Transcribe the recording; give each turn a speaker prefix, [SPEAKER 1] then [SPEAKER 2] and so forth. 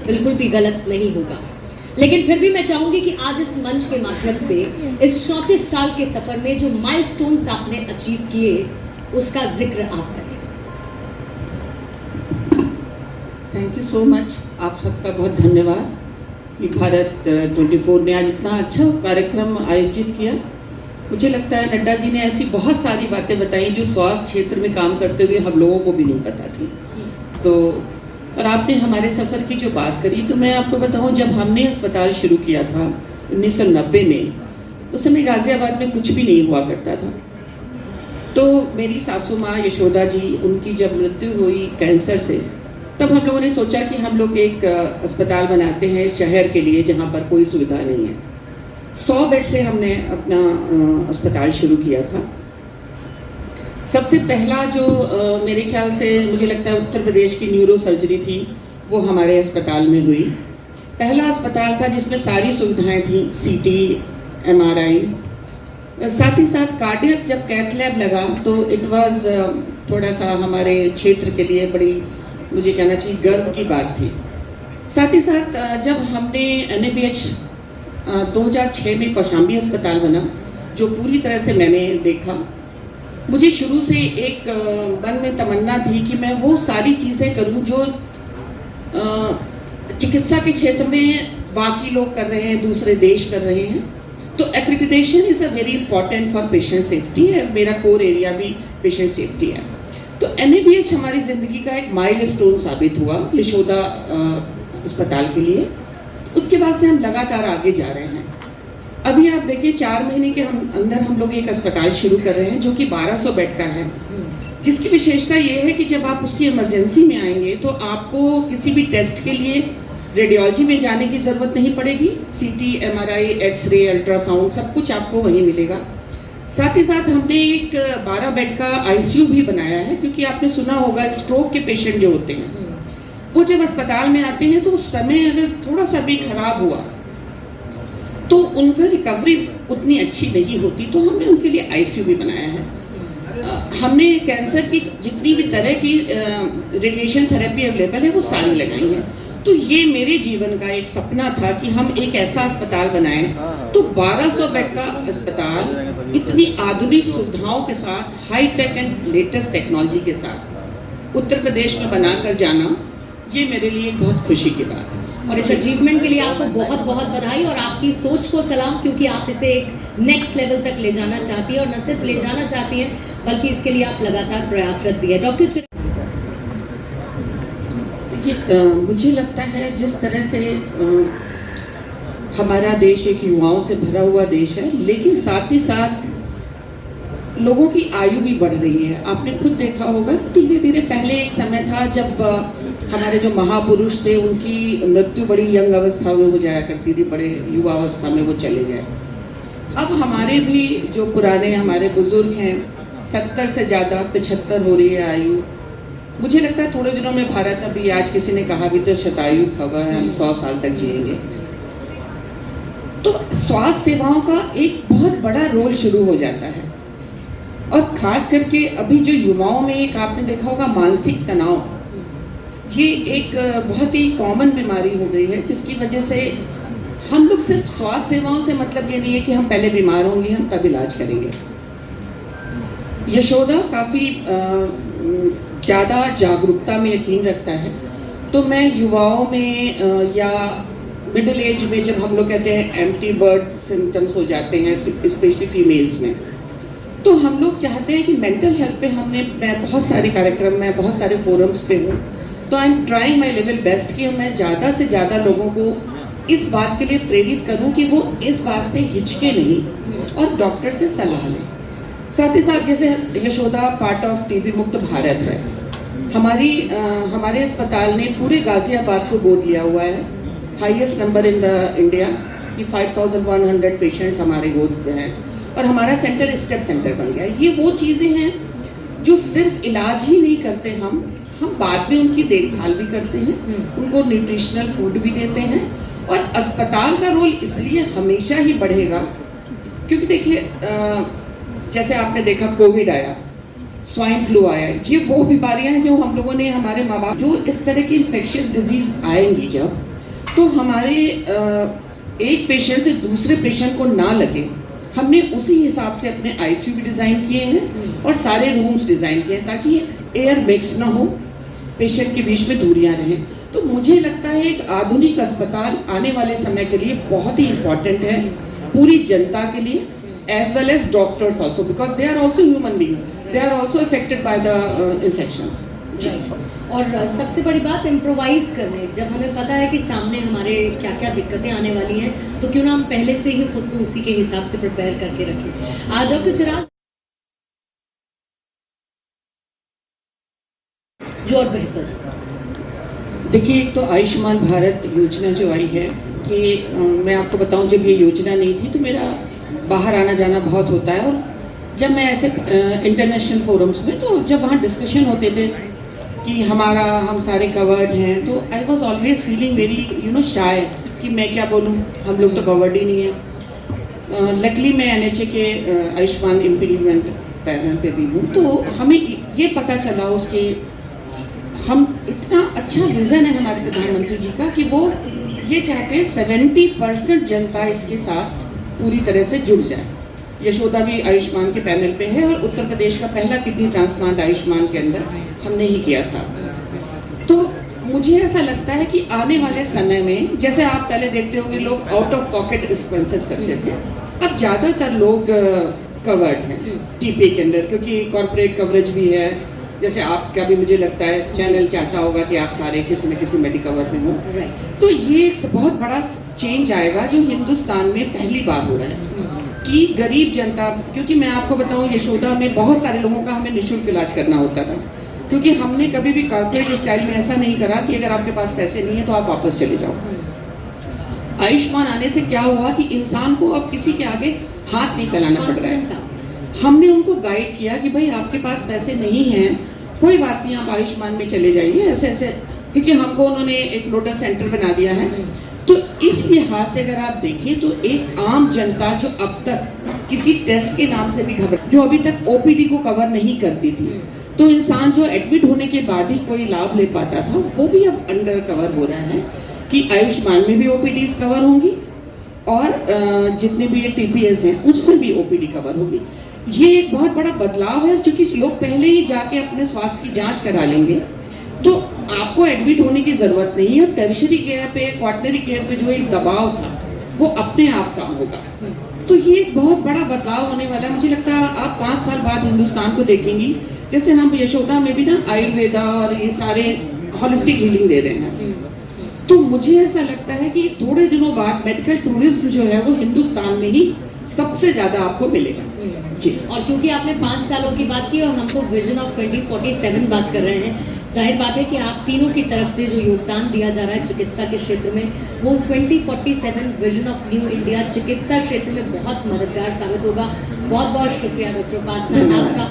[SPEAKER 1] बिल्कुल भी गलत नहीं होगा, लेकिन फिर भी मैं चाहूंगी कि आज इस मंच के माध्यम से इस 34 साल के सफर में जो माइलस्टोन्स आपने अचीव किए उसका जिक्र आप करें।
[SPEAKER 2] थैंक यू सो मच, आप सबका बहुत धन्यवाद कि भारत 24 ने आज इतना अच्छा कार्यक्रम आयोजित किया। मुझे लगता है नड्डा जी ने ऐसी बहुत सारी बातें बताई जो स्वास्थ्य क्षेत्र में काम करते हुए हम लोगों को भी नहीं पता थी। तो और आपने हमारे सफ़र की जो बात करी, तो मैं आपको बताऊं, जब हमने अस्पताल शुरू किया था 1990 में, उस समय गाज़ियाबाद में कुछ भी नहीं हुआ करता था। तो मेरी सासू माँ यशोदा जी, उनकी जब मृत्यु हुई कैंसर से, तब हम लोगों ने सोचा कि हम लोग एक अस्पताल बनाते हैं शहर के लिए जहाँ पर कोई सुविधा नहीं है। 100 बेड से हमने अपना अस्पताल शुरू किया था। सबसे पहला जो मेरे ख्याल से मुझे लगता है उत्तर प्रदेश की न्यूरो सर्जरी थी, वो हमारे अस्पताल में हुई। पहला अस्पताल था जिसमें सारी सुविधाएं थी, सीटी, एमआरआई, साथ ही साथ कार्डियक जब कैथ लैब लगा तो इट वाज थोड़ा सा हमारे क्षेत्र के लिए बड़ी, मुझे कहना चाहिए, गर्व की बात थी। साथ ही साथ जब हमने NABH 2006 में कौशाम्बी अस्पताल बना, जो पूरी तरह से मैंने देखा, मुझे शुरू से एक मन में तमन्ना थी कि मैं वो सारी चीज़ें करूं जो चिकित्सा के क्षेत्र में बाकी लोग कर रहे हैं, दूसरे देश कर रहे हैं। तो accreditation is a very important for patient safety है, मेरा कोर एरिया भी पेशेंट सेफ्टी है। तो NABH हमारी ज़िंदगी का एक माइलस्टोन साबित हुआ यशोदा अस्पताल के लिए। उसके बाद से हम लगातार आगे जा रहे हैं। अभी आप देखिए 4 महीने के अंदर हम लोग एक अस्पताल शुरू कर रहे हैं जो कि 1200 बेड का है, जिसकी विशेषता ये है कि जब आप उसकी इमरजेंसी में आएंगे तो आपको किसी भी टेस्ट के लिए रेडियोलॉजी में जाने की ज़रूरत नहीं पड़ेगी। CT, MRI, एक्सरे, अल्ट्रासाउंड सब कुछ आपको वहीं मिलेगा। साथ ही साथ हमने एक 12 बेड का ICU भी बनाया है, क्योंकि आपने सुना होगा स्ट्रोक के पेशेंट जो होते हैं वो जब अस्पताल में आते हैं तो उस समय अगर थोड़ा सा भी खराब हुआ तो उनका रिकवरी उतनी अच्छी नहीं होती, तो हमने उनके लिए ICU भी बनाया है। हमने कैंसर की जितनी भी तरह की रेडिएशन थेरेपी अवेलेबल है वो सारी लगाई हैं। तो ये मेरे जीवन का एक सपना था कि हम एक ऐसा अस्पताल बनाएं, तो 1200 बेड का अस्पताल इतनी आधुनिक सुविधाओं के साथ, high tech and latest technology के साथ उत्तर प्रदेश में बनाकर जाना, ये मेरे लिए बहुत खुशी की बात है।
[SPEAKER 1] और इस अचीवमेंट के लिए आपको बहुत बहुत बधाई और आपकी सोच को सलाम, क्योंकि आप इसे एक नेक्स्ट लेवल तक ले जाना चाहती हैं, और न सिर्फ ले जाना चाहती हैं बल्कि इसके लिए आप लगातार प्रयासरत भी है। डॉक्टर,
[SPEAKER 2] मुझे लगता है जिस तरह से हमारा देश एक युवाओं से भरा हुआ देश है, लेकिन साथ ही साथ लोगों की आयु भी बढ़ रही है। आपने खुद देखा होगा धीरे धीरे, पहले एक समय था जब हमारे जो महापुरुष थे उनकी मृत्यु बड़ी यंग अवस्था में हो जाया करती थी, बड़े युवा अवस्था में वो चले गए। अब हमारे भी जो पुराने हमारे बुजुर्ग हैं, 70 से ज़्यादा 75 हो रही है आयु। मुझे लगता है थोड़े दिनों में भारत, अभी आज किसी ने कहा भी तो शतायु खबर है, हम 100 साल तक जिएंगे। तो स्वास्थ्य सेवाओं का एक बहुत बड़ा रोल शुरू हो जाता है, और खास करके अभी जो युवाओं में एक आपने देखा होगा मानसिक तनाव, ये एक बहुत ही कॉमन बीमारी हो गई है, जिसकी वजह से हम लोग सिर्फ स्वास्थ्य सेवाओं से मतलब ये नहीं है कि हम पहले बीमार होंगे हम तब इलाज करेंगे। यशोदा काफ़ी ज़्यादा जागरूकता में यकीन रखता है, तो मैं युवाओं में या मिडिल एज में, जब हम लोग कहते हैं एम्प्टी बर्थ सिम्टम्स हो जाते हैं, स्पेशली फीमेल्स में, तो हम लोग चाहते हैं कि मेंटल हेल्थ पे मैं बहुत सारे कार्यक्रम में, बहुत सारे फोरम्स पे हूँ, तो I am trying my level best कि मैं ज़्यादा से ज़्यादा लोगों को इस बात के लिए प्रेरित करूं कि वो इस बात से हिचके नहीं और डॉक्टर से सलाह लें। साथ ही साथ जैसे यशोदा पार्ट ऑफ TB मुक्त भारत है, हमारे अस्पताल ने पूरे गाज़ियाबाद को गोद लिया हुआ है, highest number in the India कि 5100 पेशेंट्स हमारे गोद में हैं, और हमारा सेंटर स्टेप सेंटर बन गया। ये वो चीज़ें हैं जो सिर्फ इलाज ही नहीं करते, हम बाद में उनकी देखभाल भी करते हैं, उनको न्यूट्रिशनल फूड भी देते हैं, और अस्पताल का रोल इसलिए हमेशा ही बढ़ेगा क्योंकि देखिए जैसे आपने देखा कोविड आया, स्वाइन फ्लू आया, ये वो बीमारियां हैं जो हम लोगों ने हमारे माँ बाप, जो इस तरह की इन्फेक्शियस डिजीज आएंगी जब, तो हमारे एक पेशेंट से दूसरे पेशेंट को ना लगे, हमने उसी हिसाब से अपने आईसीयू भी डिज़ाइन किए हैं और सारे रूम्स डिज़ाइन किए हैं ताकि एयर मिक्स ना हो, पेशेंट के बीच में दूरियां रहें। तो मुझे लगता है एक आधुनिक अस्पताल आने वाले समय के लिए बहुत ही इम्पोर्टेंट है, पूरी जनता के लिए, as well as doctors also, because they are also human being, they are also affected by the infections.
[SPEAKER 1] और सबसे बड़ी बात इम्प्रोवाइज करने, जब हमें पता है कि सामने हमारे क्या क्या दिक्कतें आने वाली हैं, तो क्यों ना हम पहले से ही खुद को उसी के हिसाब से प्रिपेयर करके रखें। डॉक्टर चिराग, जो और बेहतर,
[SPEAKER 2] देखिए, एक तो आयुष्मान भारत योजना जो आई है कि मैं आपको बताऊं, जब ये योजना नहीं थी तो मेरा बाहर आना जाना बहुत होता है, और जब मैं ऐसे इंटरनेशनल फोरम्स में, तो जब वहाँ डिस्कशन होते थे कि हम सारे कवर्ड हैं, तो I was always feeling very shy कि मैं क्या बोलूँ, हम लोग तो कवर्ड ही नहीं है। लकली मैं NHA के आयुष्मान इम्प्लीमेंट पैनल पे भी हूँ, तो हमें ये पता चला उसके, हम इतना अच्छा विज़न है हमारे प्रधानमंत्री जी का कि वो ये चाहते हैं 70% जनता इसके साथ पूरी तरह से जुड़ जाए। यशोदा भी आयुष्मान के पैनल पे है और उत्तर प्रदेश का पहला किडनी ट्रांसप्लांट आयुष्मान के अंदर हमने ही किया था। तो मुझे ऐसा लगता है कि आने वाले समय में, जैसे आप पहले देखते होंगे लोग आउट ऑफ पॉकेट एक्सपेंसेस करते थे, अब ज़्यादातर लोग कवर्ड हैं टीपी के अंदर, क्योंकि कॉर्पोरेट कवरेज भी है। जैसे आपका भी मुझे लगता है चैनल चाहता होगा कि आप सारे किसी न किसी मेडिकवर में हो, तो ये एक बहुत बड़ा चेंज आएगा जो हिंदुस्तान में पहली बार हो रहा है कि गरीब जनता, क्योंकि मैं आपको बताऊं, यशोदा में बहुत सारे लोगों का हमें निःशुल्क इलाज करना होता था, क्योंकि हमने कभी भी कॉर्पोरेट स्टाइल में ऐसा नहीं करा कि अगर आपके पास पैसे नहीं है तो आप वापस चले जाओ। आयुष्मान आने से क्या हुआ कि इंसान को अब किसी के आगे हाथ नहीं फैलाना पड़ रहा है। हमने उनको गाइड किया कि भाई आपके पास पैसे नहीं हैं, कोई बात नहीं, आप आयुष्मान में चले जाइए, ऐसे ऐसे, क्योंकि हमको उन्होंने एक नोडल सेंटर बना दिया है। तो इस लिहाज से अगर आप देखें तो एक आम जनता जो अब तक किसी टेस्ट के नाम से भी जो अभी तक OPD को कवर नहीं करती थी, तो इंसान जो एडमिट होने के बाद ही कोई लाभ ले पाता था, वो भी अब अंडर कवर हो रहा है कि आयुष्मान में भी OPDs कवर होंगी और जितने भी ये TPS हैं उसमें भी OPD कवर होगी। ये एक बहुत बड़ा बदलाव है, क्योंकि लोग पहले ही जाके अपने स्वास्थ्य की जांच करा लेंगे, तो आपको एडमिट होने की जरूरत नहीं है। टर्शियरी केयर पे, क्वार्टनरी केयर पे जो एक दबाव था वो अपने आप कम होगा। तो ये एक बहुत बड़ा बदलाव होने वाला है। मुझे लगता है आप 5 साल बाद हिंदुस्तान को देखेंगी, जैसे हम यशोदा में भी ना आयुर्वेदा और ये सारे होलिस्टिक हीलिंग दे रहे हैं। तो मुझे ऐसा लगता है कि थोड़े दिनों बाद मेडिकल टूरिज्म जो है वो हिंदुस्तान में ही सबसे ज्यादा आपको मिलेगा जी।
[SPEAKER 1] और क्योंकि आपने 5 सालों की बात की और हमको विजन ऑफ 2047 बात कर रहे हैं, जाहिर बात है कि आप तीनों की तरफ से जो योगदान दिया जा रहा है चिकित्सा के क्षेत्र में, वो उस 2047 विजन ऑफ न्यू इंडिया चिकित्सा क्षेत्र में बहुत मददगार साबित होगा। बहुत बहुत शुक्रिया डॉक्टर पासवान आपका।